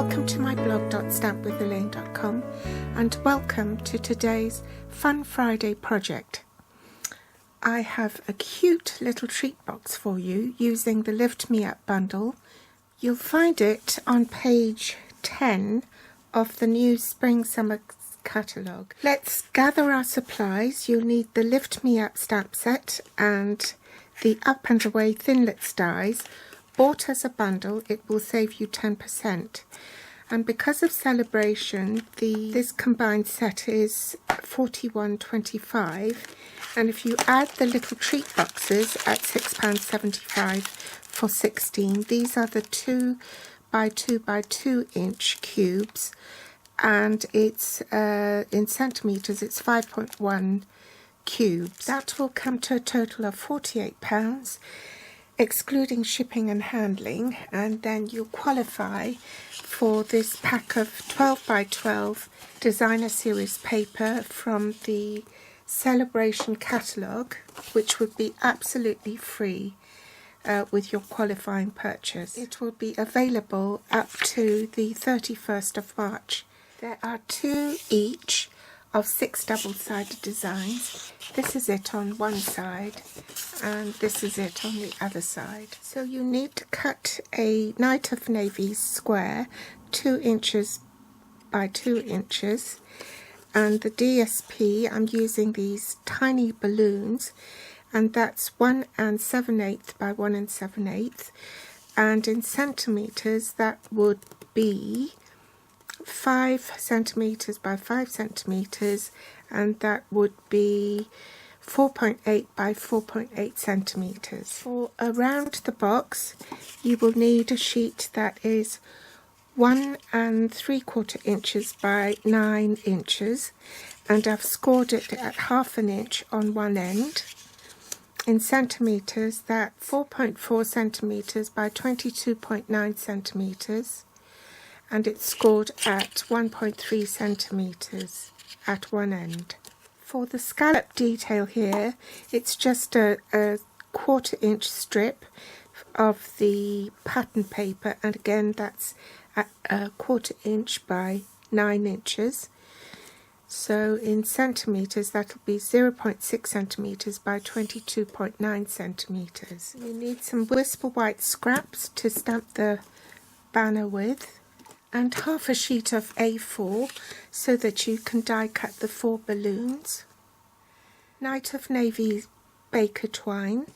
welcome to my blog.stampwithelaine.com and welcome to today's Fun Friday project. I have a cute little treat box for you using the Lift Me Up bundle. You'll find it on page 10 of the new Spring Summer catalogue. Let's gather our supplies. You'll need the Lift Me Up stamp set and the Up and Away Thinlits dies. Bought as a bundle, it will save you 10%. And because of celebration, this combined set is £41.25. And if you add the little treat boxes at £6.75 for 16, these are the 2 by 2 by 2 inch cubes, and it's in centimetres, it's 5.1 cubes. That will come to a total of £48, excluding shipping and handling, and then you'll qualify for this pack of 12 by 12 designer series paper from the Celebration catalogue, which would be absolutely free with your qualifying purchase. It will be available up to the 31st of March. There are 2 each of 6 double-sided designs. This is it on one side and this is it on the other side. So you need to cut a Night of Navy square 2 inches by 2 inches, and the DSP, I'm using these tiny balloons, and that's 1 7/8 by 1 7/8, and in centimetres that would be 5 centimetres by 5 centimetres, and that would be 4.8 by 4.8 centimetres. For around the box you will need a sheet that is 1 3/4 inches by 9 inches, and I've scored it at ½ an inch on one end. In centimetres, that's 4.4 centimetres by 22.9 centimetres, and it's scored at 1.3 centimetres at one end. For the scallop detail here, it's just a 1/4 inch strip of the pattern paper, and again that's a 1/4 inch by 9 inches. So in centimetres that'll be 0.6 centimetres by 22.9 centimetres. You need some Whisper White scraps to stamp the banner with, and half a sheet of A4 so that you can die cut the 4 balloons. Night of Navy Baker twine,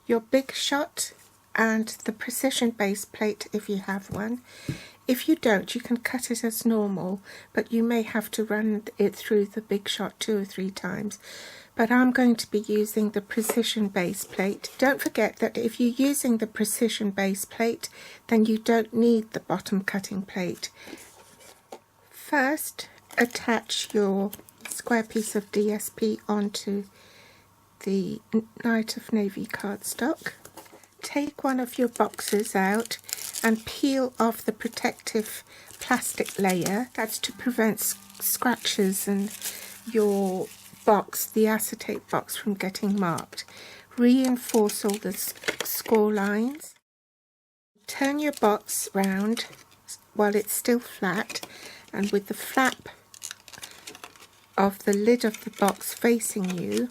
your Big Shot, and the precision base plate if you have one. If you don't, you can cut it as normal, but you may have to run it through the Big Shot 2 or 3 times. But I'm going to be using the precision base plate. Don't forget that if you're using the precision base plate, then you don't need the bottom cutting plate. First, attach your square piece of DSP onto the Night of Navy cardstock. Take one of your boxes out and peel off the protective plastic layer. That's to prevent scratches and your box, the acetate box, from getting marked. Reinforce all the score lines. Turn your box round while it's still flat, and with the flap of the lid of the box facing you,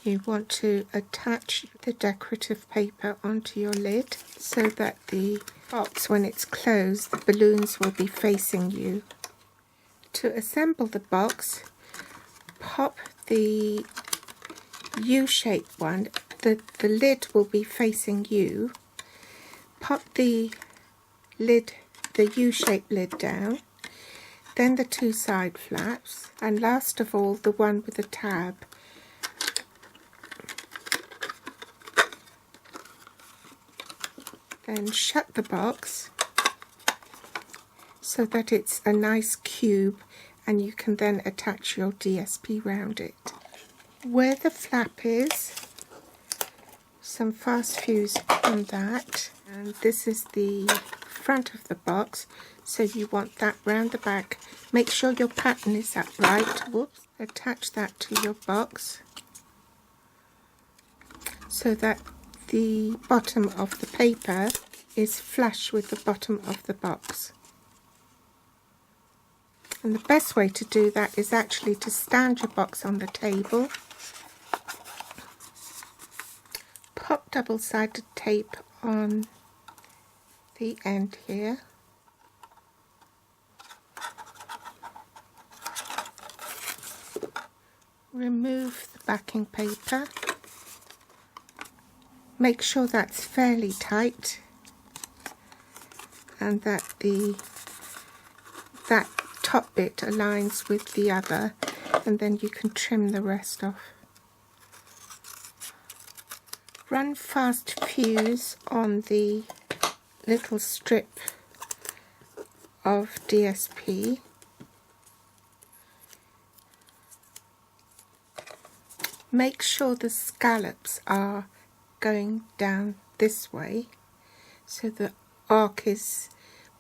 you want to attach the decorative paper onto your lid so that the box, when it's closed, the balloons will be facing you. To assemble the box, pop the U-shaped one, the lid will be facing you. Pop the lid, the U-shaped lid down, then the 2 side flaps, and last of all the one with the tab. Then shut the box so that it's a nice cube, and you can then attach your DSP round it. Where the flap is, some fast fuse on that, and this is the front of the box, so you want that round the back. Make sure your pattern is upright. Whoops. Attach that to your box so that the bottom of the paper is flush with the bottom of the box. And the best way to do that is actually to stand your box on the table, pop double-sided tape on the end here, remove the backing paper, make sure that's fairly tight and that that top bit aligns with the other, and then you can trim the rest off. Run fast fuse on the little strip of DSP. Make sure the scallops are going down this way, so the arc is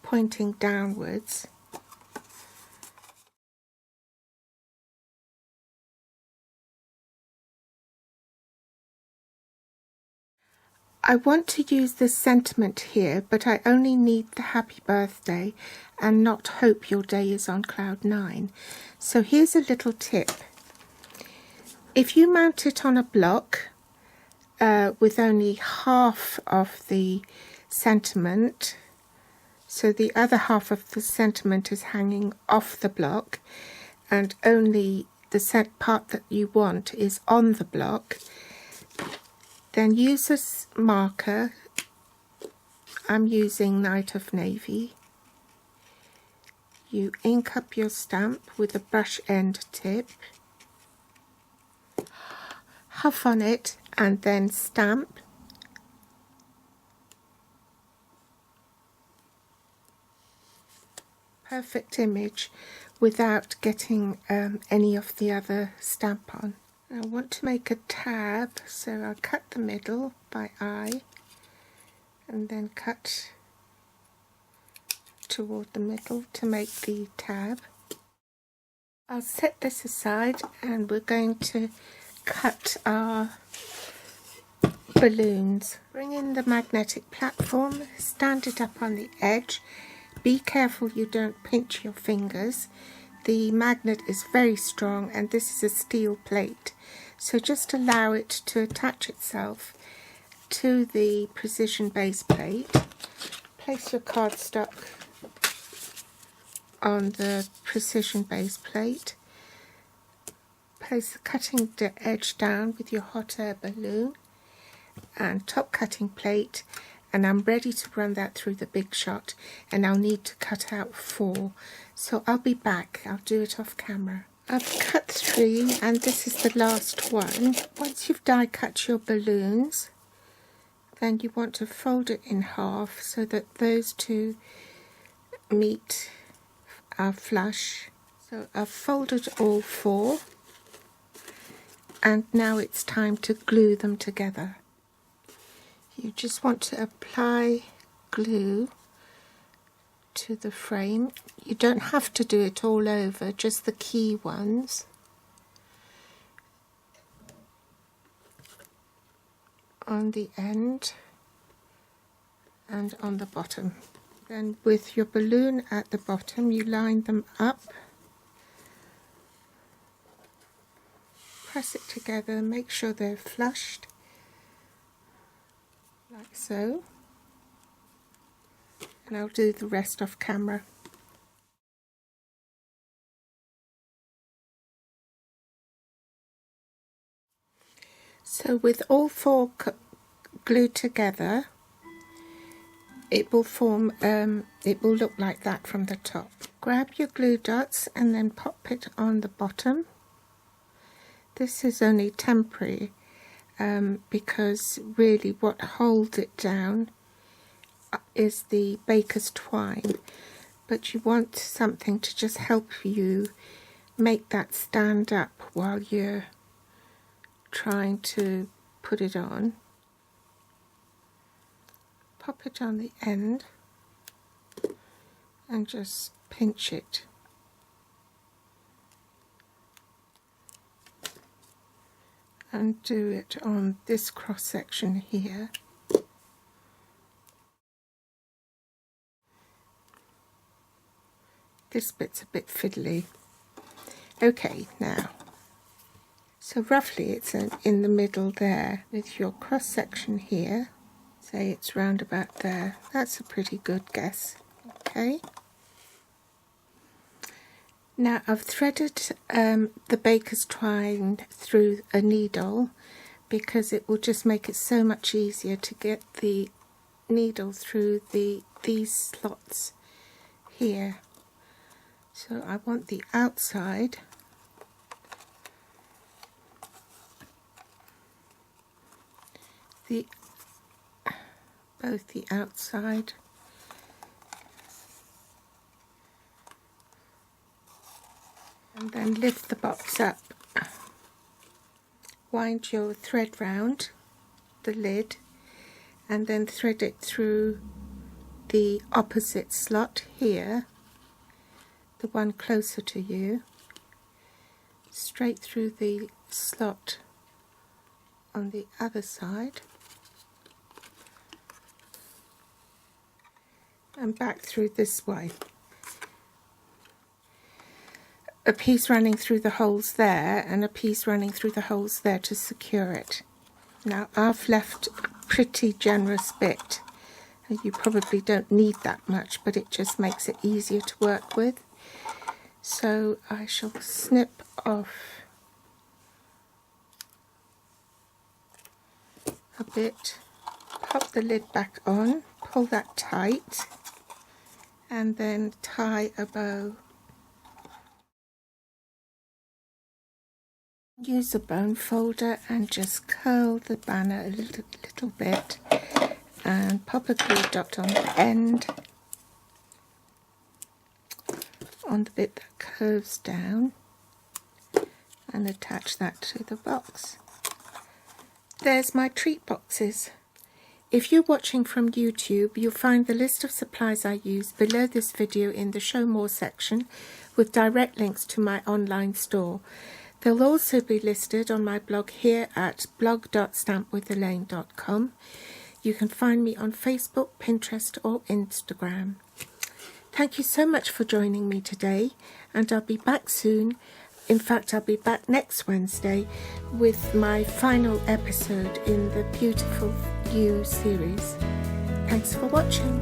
pointing downwards. I want to use this sentiment here, but I only need the happy birthday and not hope your day is on cloud 9. So here's a little tip. If you mount it on a block with only half of the sentiment, so the other half of the sentiment is hanging off the block and only the part that you want is on the block, then use a marker. I'm using Night of Navy. You ink up your stamp with a brush end tip, huff on it and then stamp. Perfect image without getting any of the other stamp on. I want to make a tab, so I'll cut the middle by eye and then cut toward the middle to make the tab. I'll set this aside and we're going to cut our balloons. Bring in the magnetic platform, stand it up on the edge. Be careful you don't pinch your fingers. The magnet is very strong and this is a steel plate, so just allow it to attach itself to the precision base plate. Place your cardstock on the precision base plate. Place the cutting edge down with your hot air balloon and top cutting plate, and I'm ready to run that through the big shot, and I'll need to cut out 4, so I'll be back. I'll do it off camera. I've cut 3 and this is the last one. Once you've die cut your balloons, then you want to fold it in half so that those two meet are flush. So I've folded all 4 and now it's time to glue them together. You just want to apply glue to the frame. You don't have to do it all over, just the key ones. On the end and on the bottom. Then with your balloon at the bottom, you line them up. Press it together, make sure they're flushed. Like so, and I'll do the rest off camera. So with all 4 glued together, it will form, it will look like that from the top. Grab your glue dots and then pop it on the bottom. This is only temporary. Because really what holds it down is the baker's twine, but you want something to just help you make that stand up while you're trying to put it on. Pop it on the end and just pinch it. and do it on this cross section here. This bit's a bit fiddly. Okay, now, so roughly it's in the middle there with your cross section here. Say it's round about there. That's a pretty good guess. Okay. Now I've threaded the baker's twine through a needle because it will just make it so much easier to get the needle through these slots here. So I want the outside both the outside and then lift the box up. Wind your thread round the lid and then thread it through the opposite slot here, the one closer to you, straight through the slot on the other side and back through this way. A piece running through the holes there and a piece running through the holes there to secure it. Now I've left a pretty generous bit. You probably don't need that much, but it just makes it easier to work with. So I shall snip off a bit, pop the lid back on, pull that tight, and then tie a bow. Use a bone folder and just curl the banner a little bit and pop a glue dot on the end, on the bit that curves down, and attach that to the box. There's my treat boxes. If you're watching from YouTube, you'll find the list of supplies I use below this video in the Show More section with direct links to my online store. They'll also be listed on my blog here at blog.stampwithelaine.com. You can find me on Facebook, Pinterest or Instagram. Thank you so much for joining me today, and I'll be back soon. In fact, I'll be back next Wednesday with my final episode in the Beautiful You series. Thanks for watching.